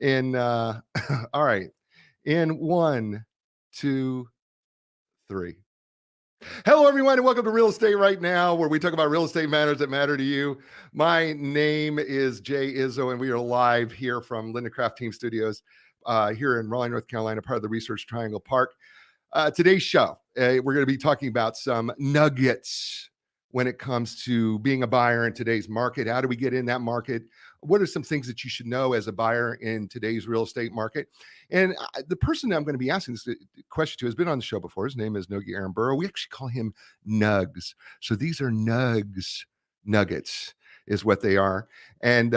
In all right. In one, two, three. Hello, everyone, and welcome to Real Estate Right Now, where we talk about real estate matters that matter to you. My name is Jay Izzo, and we are live here from Linda Craft Team Studios here in Raleigh, North Carolina, part of the Research Triangle Park. Today's show, we're going to be talking about some nuggets when it comes to being a buyer in today's market. How do we get in that market? What are some things that you should know as a buyer in today's real estate market? And the person that I'm going to be asking this question to has been on the show before. His name is Nugs Armaburo. We actually call him Nugs. So these are Nugs Nuggets is what they are. And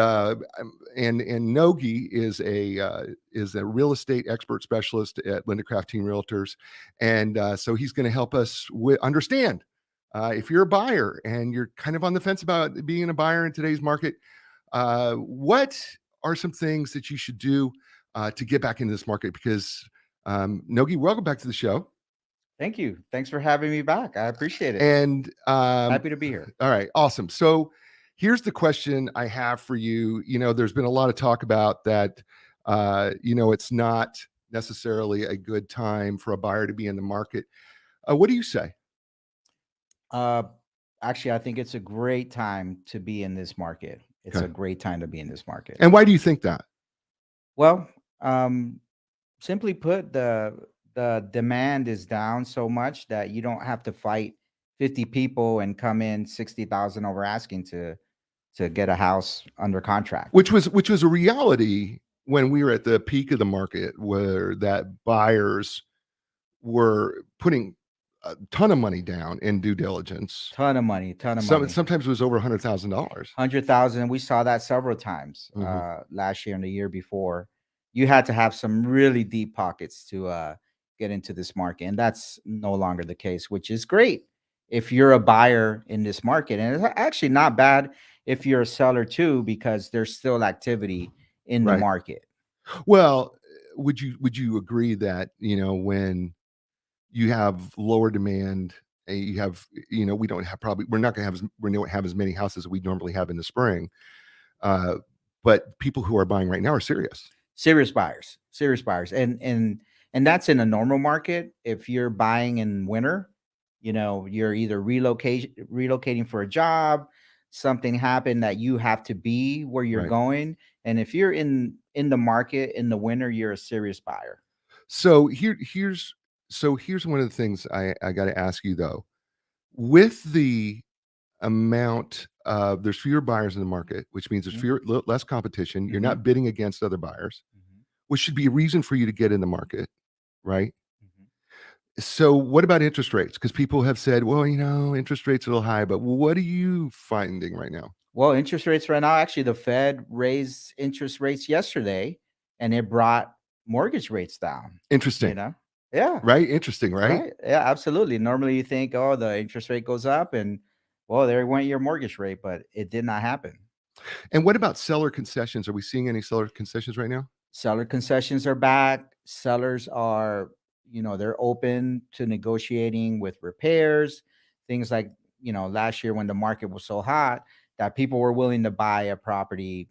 Nogi is a real estate expert specialist at Linda Craft Team Realtors. And so he's going to help us understand if you're a buyer and you're kind of on the fence about being a buyer in today's market, what are some things that you should do to get back into this market? Because Nogi, welcome back to the show. Thank you. Thanks for having me back. I appreciate it. And happy to be here. All right, awesome. So here's the question I have for you. You know, there's been a lot of talk about that. It's not necessarily a good time for a buyer to be in the market. What do you say? Actually, I think it's a great time to be in this market. It's a great time to be in this market. And why do you think that? Well, simply put, the demand is down so much that you don't have to fight 50 people and come in 60,000 over asking to get a house under contract. Which was a reality when we were at the peak of the market, where that buyers were putting a ton of money down in due diligence. Ton of money. Sometimes it was over $100,000. 100,000. We saw that several times last year and the year before. You had to have some really deep pockets to get into this market, and that's no longer the case, which is great if you're a buyer in this market. And it's actually not bad if you're a seller too, because there's still activity in the market. Well, would you agree that, when you have lower demand, you have, we don't have as many houses as we normally have in the spring, but people who are buying right now are serious buyers, and that's in a normal market. If you're buying in winter, you're either relocating for a job, something happened that you have to be where you're going. And if you're in the market in the winter, you're a serious buyer. So here's one of the things I got to ask you, though. With the amount of, there's fewer buyers in the market, which means there's less competition. You're not bidding against other buyers, which should be a reason for you to get in the market, right? So what about interest rates? Because people have said, well, interest rates are a little high, but what are you finding right now? Well, interest rates right now, actually, the Fed raised interest rates yesterday, and it brought mortgage rates down. Interesting. Yeah. Right. Interesting. Right. Yeah, absolutely. Normally you think, oh, the interest rate goes up and, well, there went your mortgage rate, but it did not happen. And what about seller concessions? Are we seeing any seller concessions right now? Seller concessions are back. Sellers are, they're open to negotiating with repairs, things like, last year when the market was so hot that people were willing to buy a property,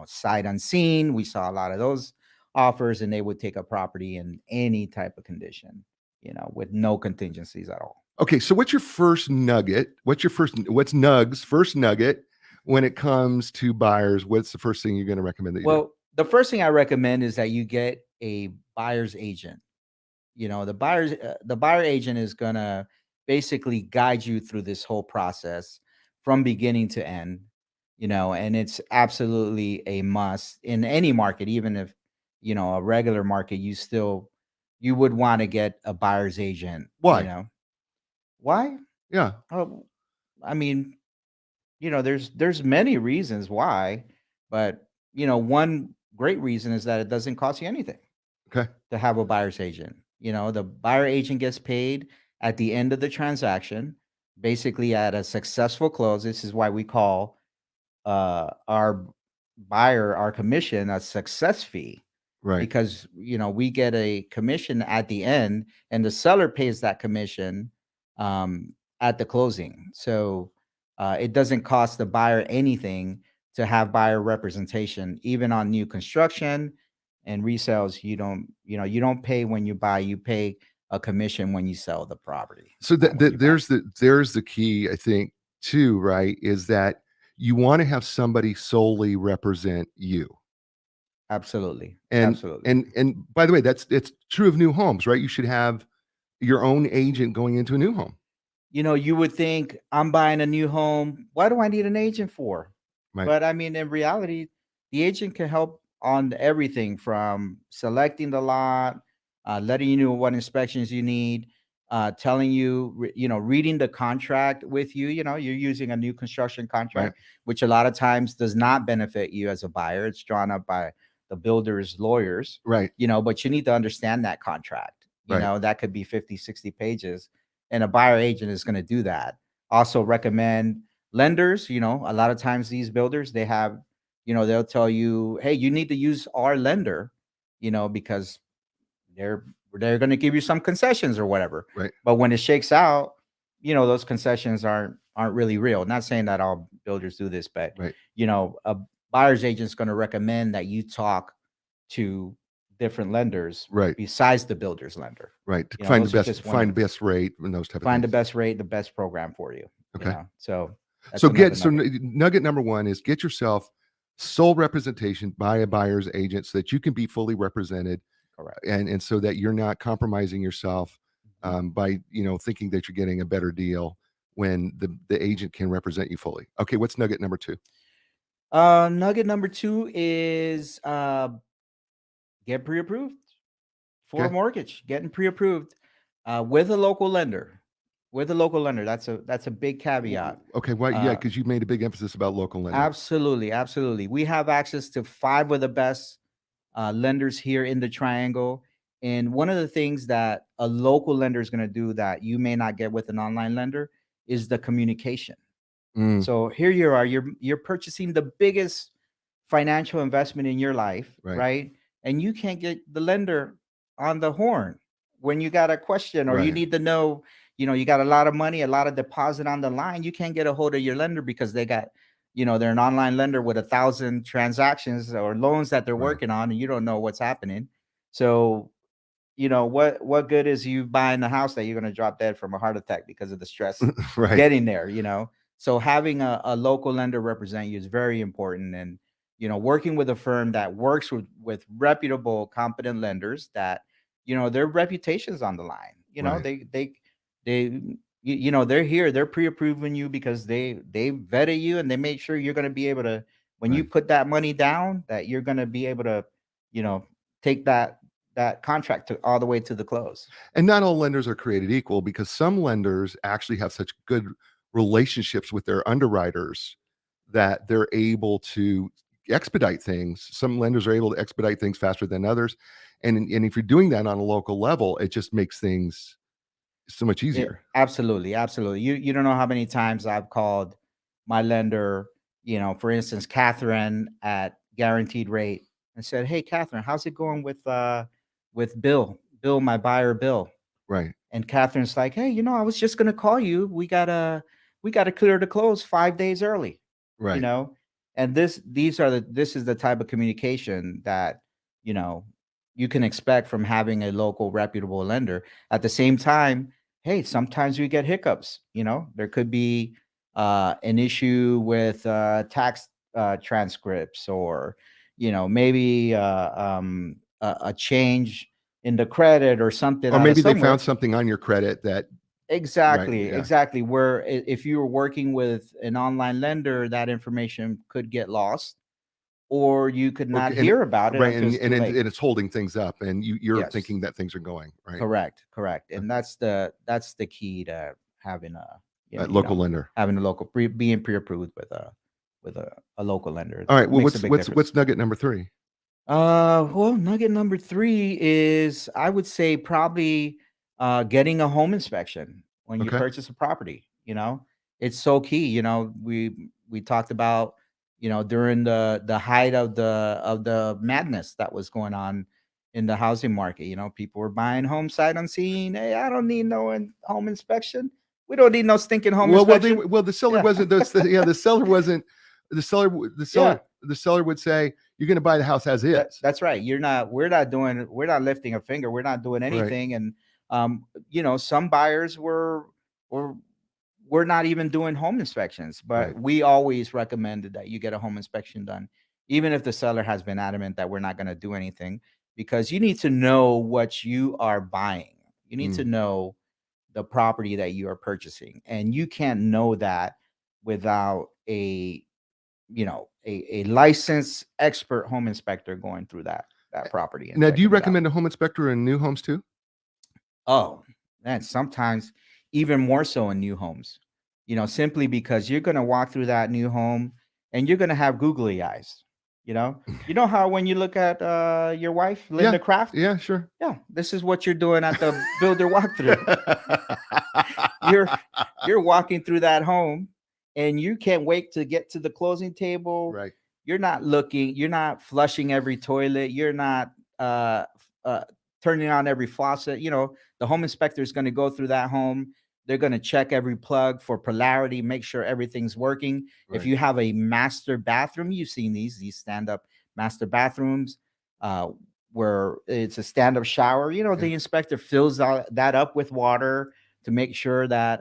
sight unseen. We saw a lot of those offers, and they would take a property in any type of condition, with no contingencies at all. Okay. So what's your first nugget? What's Nugs' first nugget when it comes to buyers? What's the first thing you're going to recommend that you do? The first thing I recommend is that you get a buyer's agent. The buyer agent is going to basically guide you through this whole process from beginning to end, and it's absolutely a must in any market. Even if, a regular market, you would want to get a buyer's agent. Why? Why? Yeah. I mean, there's many reasons why, but, one great reason is that it doesn't cost you anything to have a buyer's agent. The buyer agent gets paid at the end of the transaction, basically at a successful close. This is why we call our commission a success fee. Right. Because, we get a commission at the end, and the seller pays that commission at the closing. So it doesn't cost the buyer anything to have buyer representation, even on new construction. And resales, you don't pay when you buy, you pay a commission when you sell the property. So not when you buy. there's the key, I think, too, right? Is that you want to have somebody solely represent you. Absolutely. And Absolutely. and by the way, it's true of new homes, right? You should have your own agent going into a new home. You would think, I'm buying a new home. What do I need an agent for? Right. But I mean, in reality, the agent can help on everything from selecting the lot, letting you know what inspections you need, telling you, reading the contract with you. You're using a new construction Right. contract, which a lot of times does not benefit you as a buyer. It's drawn up by the builder's lawyers, Right. but you need to understand that contract. Right. That could be 50, 60 pages. And a buyer agent is going to do that. Also recommend lenders. A lot of times these builders, they have, they'll tell you, hey, you need to use our lender, because they're going to give you some concessions or whatever. Right. But when it shakes out, those concessions aren't really real. Not saying that all builders do this, but Right. A buyer's agent is going to recommend that you talk to different lenders, Right, besides the builder's lender. right. To find the Those are best, just find the best rate and those type of find the things. best rate, the best program for you. Okay. So that's So another nugget. nugget number one is get yourself sole representation by a buyer's agent so that you can be fully represented, Correct. and so that you're not compromising yourself by thinking that you're getting a better deal when the agent can represent you fully. Okay, what's nugget number two? Nugget number two is get pre-approved for a Okay. mortgage. Getting pre-approved with a local lender. That's a big caveat. Okay, why? Yeah, because you made a big emphasis about local lending. Absolutely, absolutely. We have access to 5 of the best lenders here in the Triangle. And one of the things that a local lender is going to do that you may not get with an online lender is the communication. So here you are, you're purchasing the biggest financial investment in your life, Right. right? And you can't get the lender on the horn when you got a question, or you Right. need to know, you got a lot of money, a lot of deposit on the line. You can't get a hold of your lender because they got, they're an online lender with 1,000 transactions or loans that they're Right. working on, and you don't know what's happening. So, what good is you buying a house that you're going to drop dead from a heart attack because of the stress Right. getting there, So having a local lender represent you is very important. And, working with a firm that works with reputable, competent lenders that, their reputation's on the line. Right. They're here, they're pre-approving you because they vetted you, and they make sure you're going to be able to, when you Right. put that money down, that you're going to be able to, take that contract all the way to the close. And not all lenders are created equal, because some lenders actually have such good relationships with their underwriters that they're able to expedite things. Some lenders are able to expedite things faster than others. And if you're doing that on a local level, it just makes things so much easier. Absolutely, absolutely. You don't know how many times I've called my lender, for instance, Catherine at Guaranteed Rate, and said, "Hey, Catherine, how's it going with Bill, my buyer, Bill?" Right. And Catherine's like, "Hey, I was just gonna call you. We gotta clear the close 5 days early." Right. And this is the type of communication that you can expect from having a local reputable lender. At the same time, hey, sometimes we get hiccups. There could be an issue with tax transcripts, or maybe a change in the credit or something Or out of maybe they somewhere. found something on your credit that Exactly, yeah. exactly. Where if you were working with an online lender, that information could get lost, or you could not and hear about it right, until it's too and late. it's holding things up, and you're Yes, thinking that things are going right. correct, correct. And that's the key to having Local lender. having a local being pre-approved with a local lender. All right. It Well, makes a big difference. what's nugget number three? Well, nugget number 3 is, I would say, probably getting a home inspection when you Okay. purchase a property. It's so key. We talked about, during the height of the madness that was going on in the housing market. People were buying home sight unseen. Hey, I don't need no home inspection. We don't need no stinking home inspection. The seller Yeah. wasn't the seller wasn't the seller Yeah. the seller would say, you're going to buy the house as is. That's right. We're not lifting a finger. We're not doing anything. Right. And some buyers were we're not even doing home inspections, but we always recommended that you get a home inspection done, even if the seller has been adamant that we're not going to do anything, because you need to know what you are buying. You need to know the property that you are purchasing, and you can't know that without a licensed expert home inspector going through that property. Now, do you recommend a home inspector in new homes too? Oh, man, sometimes even more so in new homes, simply because you're going to walk through that new home and you're going to have googly eyes. You know how when you look at your wife, Linda Craft? Yeah, sure. Yeah, this is what you're doing at the builder walkthrough. You're walking through that home and you can't wait to get to the closing table. Right. You're not flushing every toilet. You're not turning on every faucet. The home inspector is going to go through that home. They're going to check every plug for polarity, make sure everything's working. Right. If you have a master bathroom, you've seen these stand-up master bathrooms where it's a stand-up shower. The inspector fills that up with water to make sure that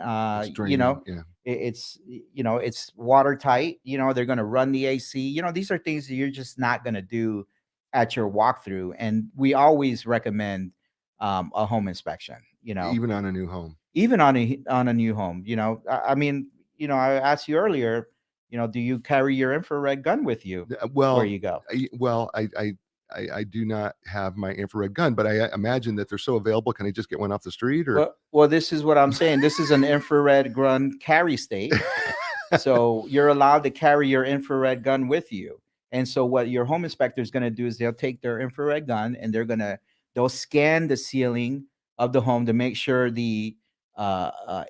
it's watertight. They're going to run the AC. These are things that you're just not going to do at your walkthrough. And we always recommend a home inspection, even on a new home. Even on a new home, I asked you earlier, do you carry your infrared gun with you where you go? I do not have my infrared gun, but I imagine that they're so available. Can I just get one off the street? Or well, this is what I'm saying. This is an infrared gun carry state. So you're allowed to carry your infrared gun with you. And so what your home inspector is going to do is they'll take their infrared gun and they'll scan the ceiling of the home to make sure the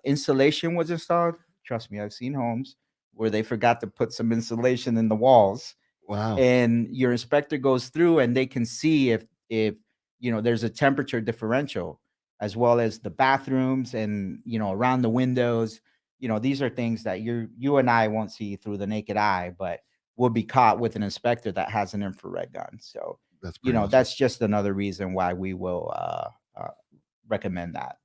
insulation was installed. Trust me, I've seen homes where they forgot to put some insulation in the walls. Wow. And your inspector goes through and they can see if there's a temperature differential, as well as the bathrooms and around the windows. These are things that you and I won't see through the naked eye, but will be caught with an inspector that has an infrared gun. So that's awesome. That's just another reason why we will recommend that.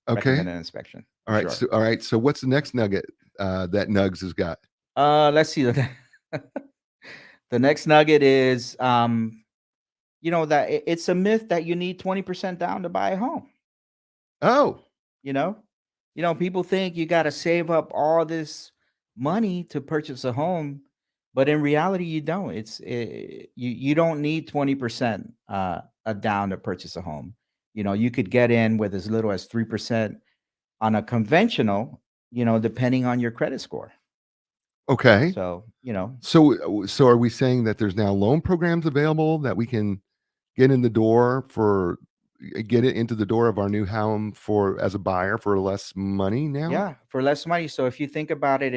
Okay. Recommend an inspection. All right. Sure. All right. So what's the next nugget that Nugs has got? Let's see. The next nugget is, that it's a myth that you need 20% down to buy a home. Oh, people think you got to save up all this money to purchase a home, but in reality, you don't. You don't need 20% down to purchase a home. You could get in with as little as 3% on a conventional, depending on your credit score. Okay. So, So are we saying that there's now loan programs available that we can get into the door of our new home as a buyer for less money now? Yeah, for less money. So if you think about it,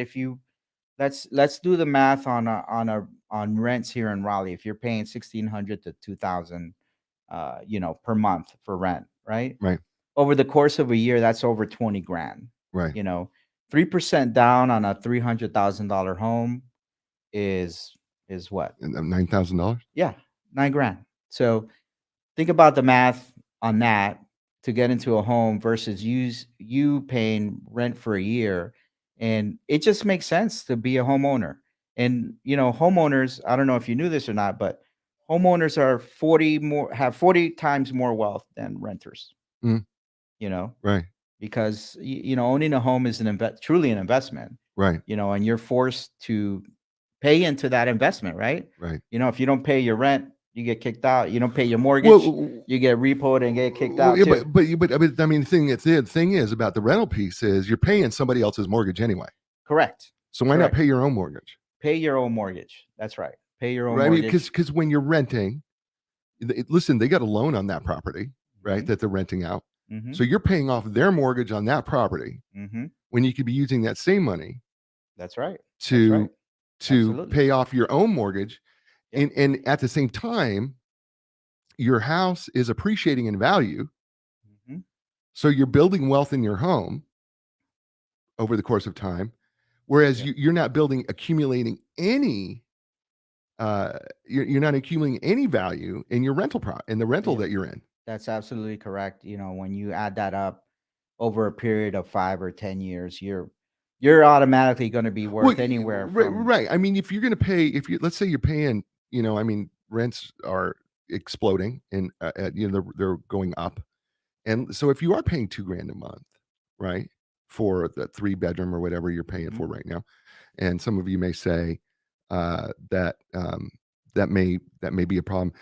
let's do the math on rents here in Raleigh. If you're paying $1,600 to $2,000 per month for rent, right? Right. Over the course of a year, that's over 20 grand. Right. 3% down on a $300,000 home is what? $9,000? Yeah, $9,000. So think about the math on that to get into a home versus you paying rent for a year. And it just makes sense to be a homeowner. And homeowners, I don't know if you knew this or not, but homeowners have 40 times more wealth than renters. Mm. Right. Because owning a home is truly an investment. Right. And you're forced to pay into that investment, right? Right. If you don't pay your rent, you get kicked out. You don't pay your mortgage, you get repoed and get kicked out. Yeah, but I mean, the thing is about the rental piece is you're paying somebody else's mortgage anyway. Correct. So why not pay your own mortgage? Pay your own mortgage. That's right. Pay your own mortgage. I mean, because when you're renting, listen, they got a loan on that property, right? Mm-hmm. That they're renting out. Mm-hmm. So you're paying off their mortgage on that property when you could be using that same money. That's right. To pay off your own mortgage. Yeah. And at the same time, your house is appreciating in value. Mm-hmm. So you're building wealth in your home over the course of time. Whereas you're not accumulating any you're not accumulating any value in your in the rental Yeah, that you're in. that's absolutely correct. When you add that up over a period of 5 or 10 years, you're automatically going to be Well, worth anywhere right, from. right. I mean, if you're going to pay, if you let's say you're paying, I mean, rents are exploding and they're going up, and so if you are paying 2 grand a month, right, for the 3 bedroom or whatever you're paying Mhm. for right now, and some of you may say that that may be a problem,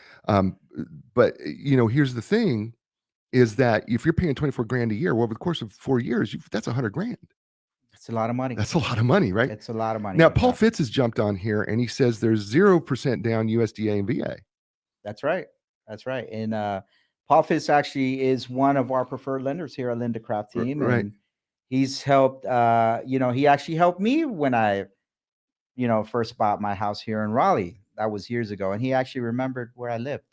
but here's the thing: is that if you're paying 24 grand a year, well, over the course of 4 years, that's 100 grand. It's a lot of money. That's a lot of money, right? It's a lot of Now, money. Paul Yeah, Fitz has jumped on here and he says there's 0% down USDA and VA. that's right. That's right. And Paul Fitz actually is one of our preferred lenders here at Linda Craft Team, Right. and he's helped. He actually helped me when I first bought my house here in Raleigh. That was years ago, and he actually remembered where I lived.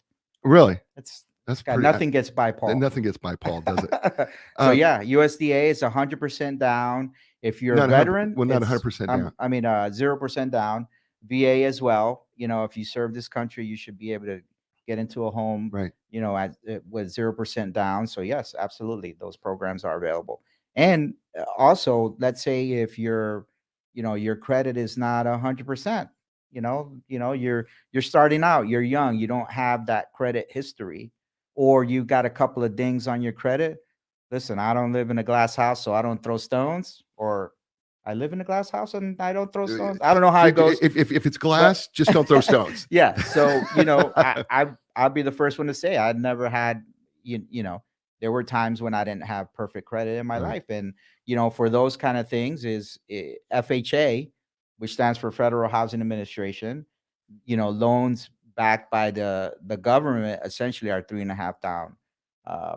Really? It's That's got pretty. nothing gets by Paul. Nothing gets by Paul, does it? So yeah, USDA is 100% down. If you're a Not 100. veteran, Well, not it's 100% down. 0% down. VA as well. If you serve this country, you should be able to get into a home. Right. With 0% down. So yes, absolutely, those programs are available. And also, let's say if your credit is not 100%. You're starting out. You're young. You don't have that credit history, or you got a couple of dings on your credit. Listen, I don't live in a glass house, so I don't throw stones, or I live in a glass house and I don't throw stones. I don't know how it goes. If it's But glass, just don't throw stones. yeah, so I'll be the first one to say I'd never had there were times when I didn't have perfect credit in my Right. life, and for those kind of things is FHA, which stands for Federal Housing Administration. Loans backed by the government essentially are 3.5 down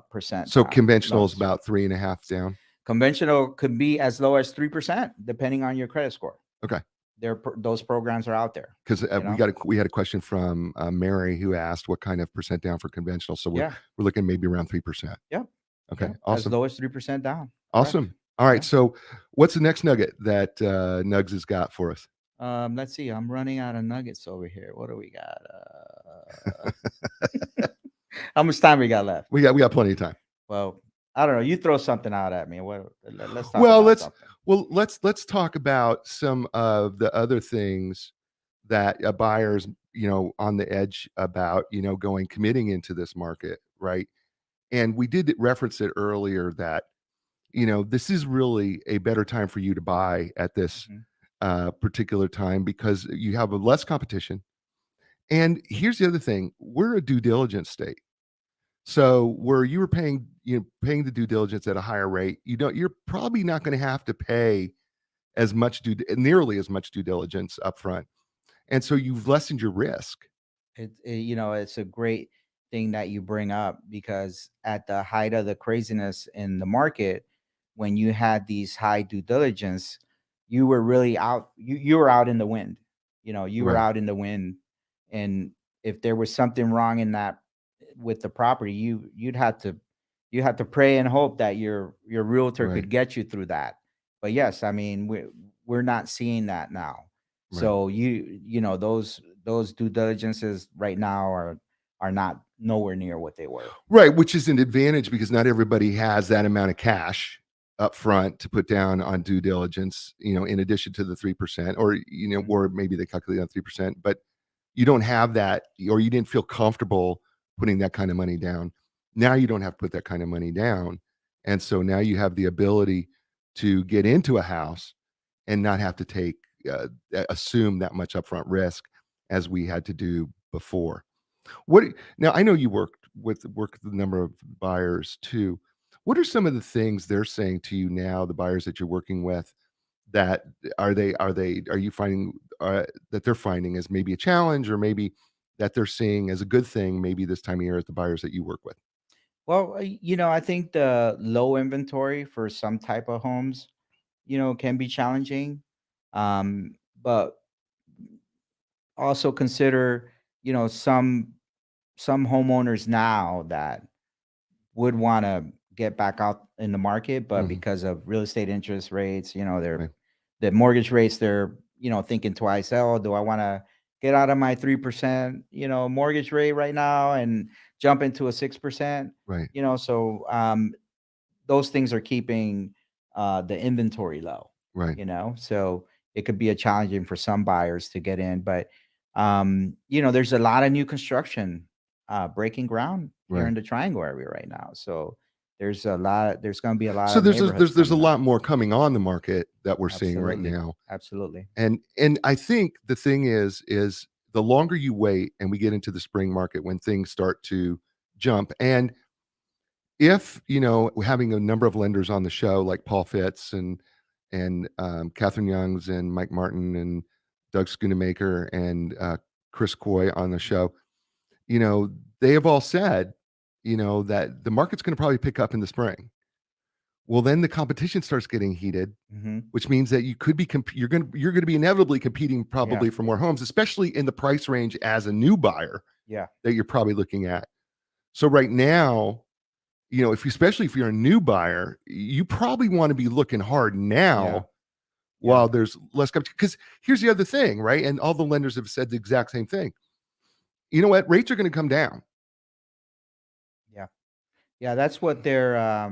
percent So down conventional is loans. about 3.5 down. Conventional could be as low as 3%, depending on your credit score. Okay. Those programs are out there. Because we had a question from Mary who asked what kind of percent down for conventional. So we're looking maybe around 3%. Yeah. Okay. Yeah. As Awesome. low as 3% down. Awesome. Correct. All right. Yeah. So what's the next nugget that Nugs has got for us? Let's see. I'm running out of nuggets over here. What do we got? How much time we got left? We got plenty of time. Well, I don't know. You throw something out at me. Let's talk Well, about something. let's talk about some of the other things that a buyer's on the edge about committing into this market, right? And we did reference it earlier that this is really a better time for you to buy at this particular time because you have a less competition. And here's the other thing: we're a due diligence state. So where you were paying the due diligence at a higher rate, you're probably not going to have to pay nearly as much due diligence upfront, and so you've lessened your risk. It's a great thing that you bring up, because at the height of the craziness in the market, when you had these high due diligence, you were really out. You were out in the wind. You were Right. out in the wind, and if there was something wrong in that with the property, you had to pray and hope that your realtor Right. could get you through that. But yes, I mean we're not seeing that now. Right. So those due diligences right now are not nowhere near what they were. Right, which is an advantage because not everybody has that amount of cash up front to put down on due diligence, in addition to the 3%, or or maybe they calculate on 3%, but you don't have that, or you didn't feel comfortable putting that kind of money down. Now you don't have to put that kind of money down. And so now you have the ability to get into a house and not have to assume that much upfront risk as we had to do before. Now I know you work with a number of buyers too. What are some of the things they're saying to you now, the buyers that you're working with, that are you finding that they're finding as maybe a challenge, or maybe that they're seeing as a good thing maybe this time of year at the buyers that you work with? Well, I think the low inventory for some type of homes, can be challenging. But also consider, some homeowners now that would want to get back out in the market, but because of real estate interest rates, Right. the mortgage rates, they're, thinking twice. Oh, do I want to get out of my 3%, mortgage rate right now and jump into a 6%, Right. so those things are keeping the inventory low, Right. so it could be a challenging for some buyers to get in. But there's a lot of new construction breaking ground here Right. in the Triangle area right now. So there's going to be a lot So of neighborhoods there's a coming up. lot more coming on the market that we're seeing right Absolutely. now. Absolutely. And I think the thing is the longer you wait and we get into the spring market when things start to jump, and if having a number of lenders on the show like Paul Fitz and Catherine Youngs and Mike Martin and Doug Schoonemaker and Chris Coy on the show, they have all said, that the market's going to probably pick up in the spring. Well, then the competition starts getting heated, Hmm. which means that you could be you're going to be inevitably competing Yeah. probably for more homes, especially in the price range as a new buyer Yeah. that you're probably looking at. So right now, especially if you're a new buyer, you probably want to be looking hard Yeah. now Yeah. while there's less competition. Because here's the other thing, right? And all the lenders have said the exact same thing. You know what? Rates are going to come down. Yeah. Yeah. That's what they're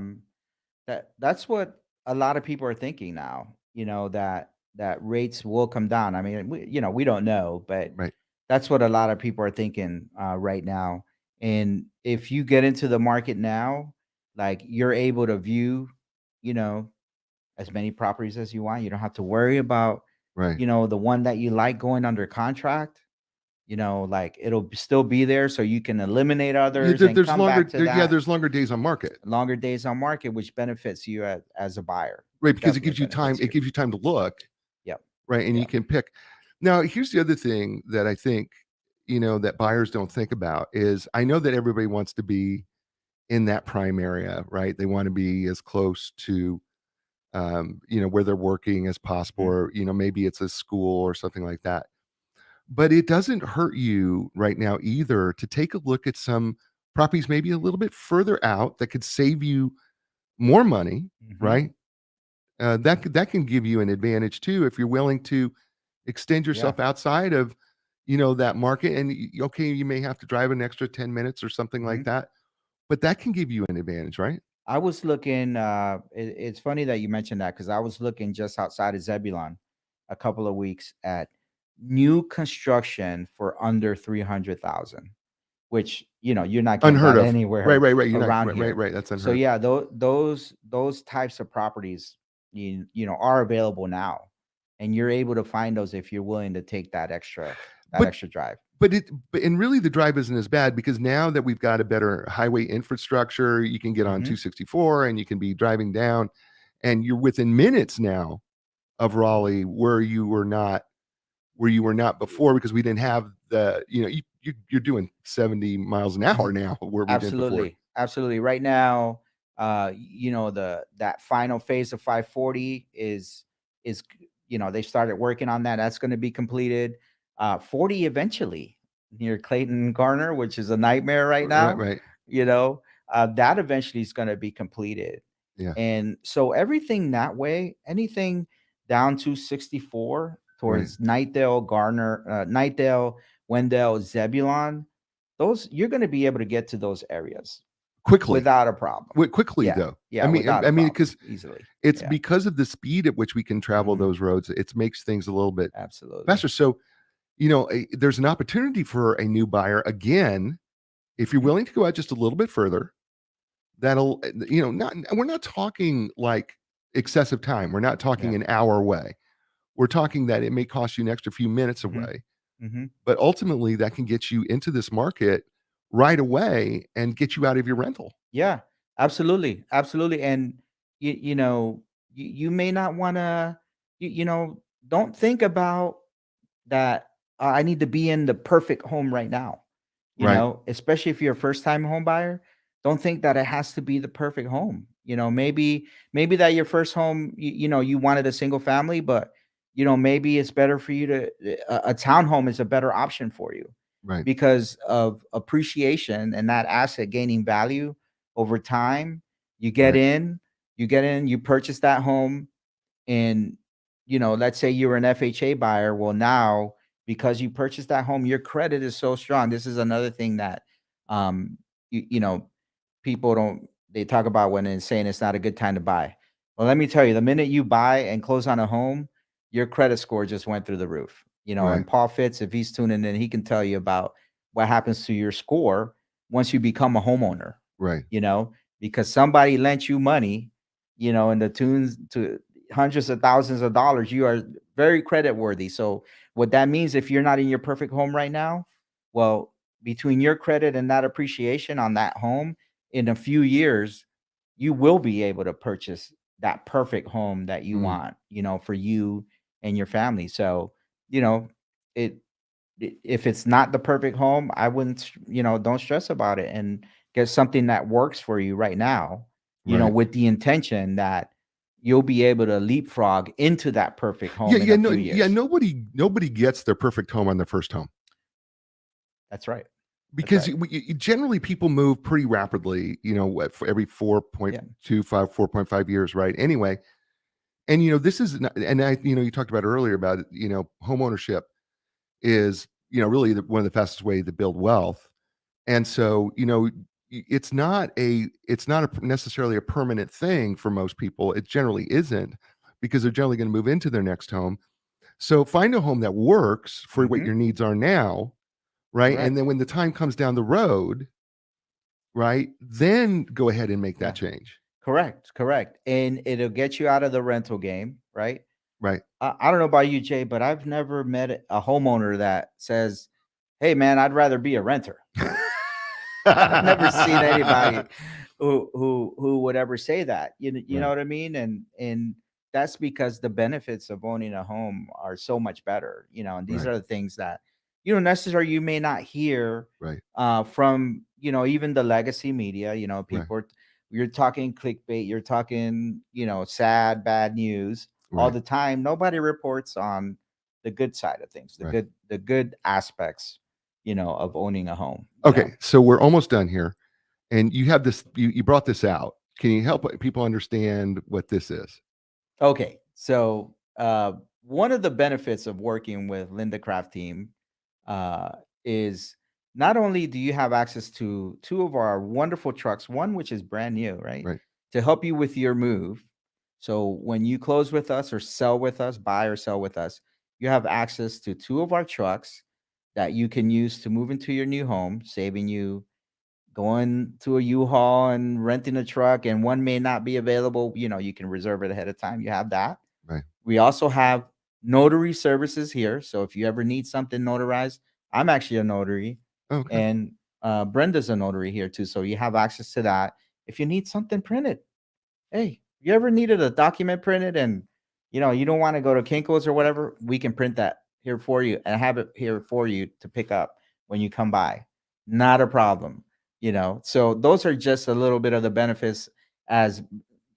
that's what a lot of people are thinking now, that rates will come down. I mean, we don't know, but Right. that's what a lot of people are thinking right now. And if you get into the market now, like you're able to view, you know, as many properties as you want. You don't have to worry about, Right. the one that you like going under contract. Like it'll still be there, so you can eliminate Yeah, others and come back to that. there's longer days on market. Longer days on market, which benefits you as a buyer. Right, because Definitely benefits it you. gives you time to look, Yep. right? And you Yep. can pick. Now, here's the other thing that I think, that buyers don't think about is I know that everybody wants to be in that prime area, right? They want to be as close to where they're working as possible, Mhm. or, maybe it's a school or something like that. But it doesn't hurt you right now either to take a look at some properties maybe a little bit further out that could save you more money, Mhm. right? That can give you an advantage too if you're willing to extend Yeah. yourself outside of, that market. And okay, you may have to drive an extra 10 minutes or something like Mhm. that, but that can give you an advantage, right? I was looking, it's funny that you mentioned that because I was looking just outside of Zebulon a couple of weeks at new construction for under 300,000, which, you're not getting Unheard that of. Right, anywhere right, right. You're not around right, right, here. right. That's So unheard. yeah, those types of properties, are available now. And you're able to find those if you're willing to take that But extra drive. and really the drive isn't as bad because now that we've got a better highway infrastructure, you can get on Hmm. 264 and you can be driving down and you're within minutes now of Raleigh where you were not before because we didn't have you're doing 70 miles an hour now where we didn't before. Absolutely. Absolutely. Right now, that final phase of 540 is they started working on that. That's going to be completed. 40 eventually near Clayton Garner, which is a nightmare right Right, now. right. You know, that eventually is going to be completed. Yeah. And so everything that way, anything down to 64 Right. towards Nightdale, Garner, Nightdale, Wendell, Zebulon, those you're going to be able to get to those areas Quickly. without a problem. Quickly Yeah. though. Yeah. Without a I mean, problem. because Easily. it's Yeah. because of the speed at which we can travel Mhm. those roads, it makes things a little bit Absolutely. faster. So, there's an opportunity for a new buyer again, if you're Mhm. willing to go out just a little bit further, that'll, not we're not talking like excessive time. We're not talking Yeah. an hour away. We're talking that it may cost you an extra few minutes Mhm. away, Mhm. but ultimately that can get you into this market right away and get you out of your rental. Yeah. Absolutely. Absolutely. And you may not want to don't think about that I need to be in the perfect home right now. Right. Especially if you're a first time home buyer, don't think that it has to be the perfect home. Maybe that your first home, you wanted a single family, but maybe it's better for you to a townhome is a better option for you Right. because of appreciation and that asset gaining value over time. You get Right. in, you purchase that home, and let's say you were an FHA buyer. Well, now because you purchased that home, your credit is so strong. This is another thing that um you know, people don't, they talk about when it's saying it's not a good time to buy. Well, let me tell you, the minute you buy and close on a home, your credit score just went through the roof. Right. And Paul Fitz, if he's tuning in, he can tell you about what happens to your score once you become a homeowner. Right. Because somebody lent you money, in the tunes to hundreds of thousands of dollars. You are very credit worthy. So what that means, if you're not in your perfect home right now, well, between your credit and that appreciation on that home, in a few years, you will be able to purchase that perfect home that you want, for you and your family. So, it if it's not the perfect home, I wouldn't, don't stress about it, and get something that works for you right now, Right. with the intention that you'll be able to leapfrog into that perfect home in a few years. Yeah. Nobody gets their perfect home on their first home. That's right. Because generally people move pretty rapidly, for every 4.25, 4.5 years, right? Anyway, and this is, and I, you talked about earlier about, home ownership is, really one of the fastest way to build wealth. And so, it's not necessarily a permanent thing for most people. It generally isn't, because they're generally going to move into their next home. So find a home that works for what your needs are now, right? Correct. And then when the time comes down the road, right, then go ahead and make that change. Correct. And it'll get you out of the rental game, right? Right. I don't know about you, Jay, but I've never met a homeowner that says, "Hey, man, I'd rather be a renter." I've never seen anybody who would ever say that. You know what I mean? And that's because the benefits of owning a home are so much better. And these are the things that necessarily you may not hear Right. from even the legacy media. People you're talking clickbait, you're talking sad, bad news all the time. Nobody reports on the good side of things, the good aspects of owning a home. Okay, so we're almost done here, and you have this. You brought this out. Can you help people understand what this is? Okay, so one of the benefits of working with Linda Craft Team is not only do you have access to two of our wonderful trucks, one which is brand new, right, to help you with your move. So when you close with us or sell with us, buy or sell with us, you have access to two of our trucks that you can use to move into your new home, saving you going to a U-Haul and renting a truck, and one may not be available. You can reserve it ahead of time. You have that. Right. We also have notary services here. So if you ever need something notarized, I'm actually a notary, and Brenda's a notary here too. So you have access to that. If you need something printed, hey, you ever needed a document printed and you don't want to go to Kinko's or whatever, we can print that here for you and have it here for you to pick up when you come by. Not a problem. So those are just a little bit of the benefits as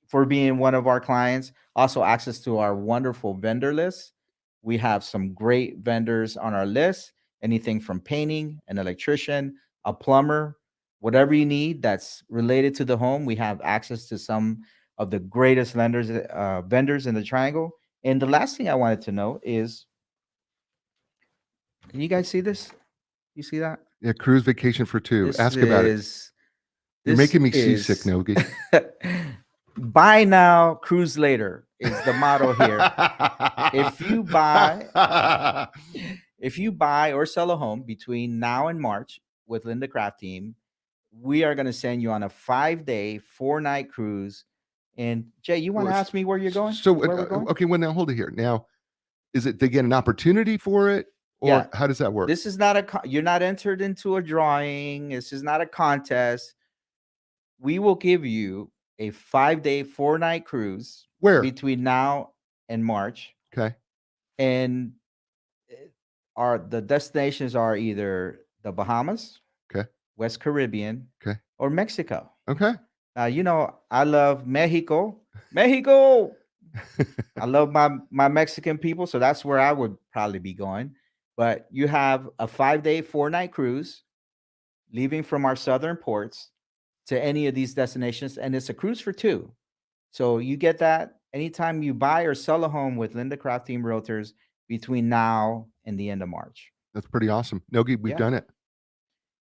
for being one of our clients. Also access to our wonderful vendor list. We have some great vendors on our list, anything from painting, an electrician, a plumber, whatever you need that's related to the home. We have access to some of the greatest vendors in the triangle. And the last thing I wanted to know is, can you guys see this? You see that? Yeah, cruise vacation for two. This Ask about it. You're making me seasick, Nogue. Buy now, cruise later is the motto here. If you buy or sell a home between now and March with Linda Craft Team, we are going to send you on a 5-day, 4-night cruise. And Jay, you want to ask me where you're going? So, where we're going? Okay, well, now hold it here. Now, is it they get an opportunity for it, or how does that work? This is not you're not entered into a drawing. This is not a contest. We will give you a 5-day, 4-night cruise. Where? Between now and March. Okay. And the destinations are either the Bahamas, West Caribbean, or Mexico. Okay. I love Mexico. Mexico. I love my Mexican people, so that's where I would probably be going. But you have a 5-day, 4-night cruise leaving from our southern ports to any of these destinations, and it's a cruise for two. So you get that anytime you buy or sell a home with Linda Craft Team Realtors between now and the end of March. That's pretty awesome. Nogue, we've done it.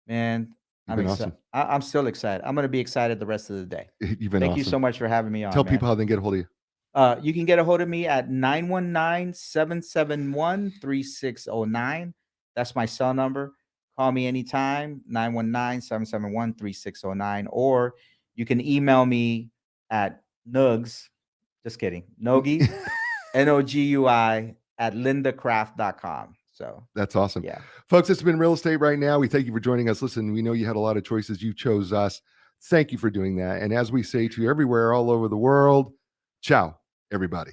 Man, You've been awesome. I'm still excited. I'm going to be excited the rest of the day. You've been Thank awesome. you so much for having me on. Tell people how they can get a hold of you. You can get a hold of me at 919-771-3609. That's my cell number. Call me anytime, 919-771-3609. Or you can email me at Nugs, just kidding, Nogue, Nogui at lindacraft.com. So that's awesome. Yeah. Folks, it's been Real Estate Right Now. We thank you for joining us. Listen, we know you had a lot of choices. You chose us. Thank you for doing that. And as we say to you everywhere, all over the world, ciao, everybody.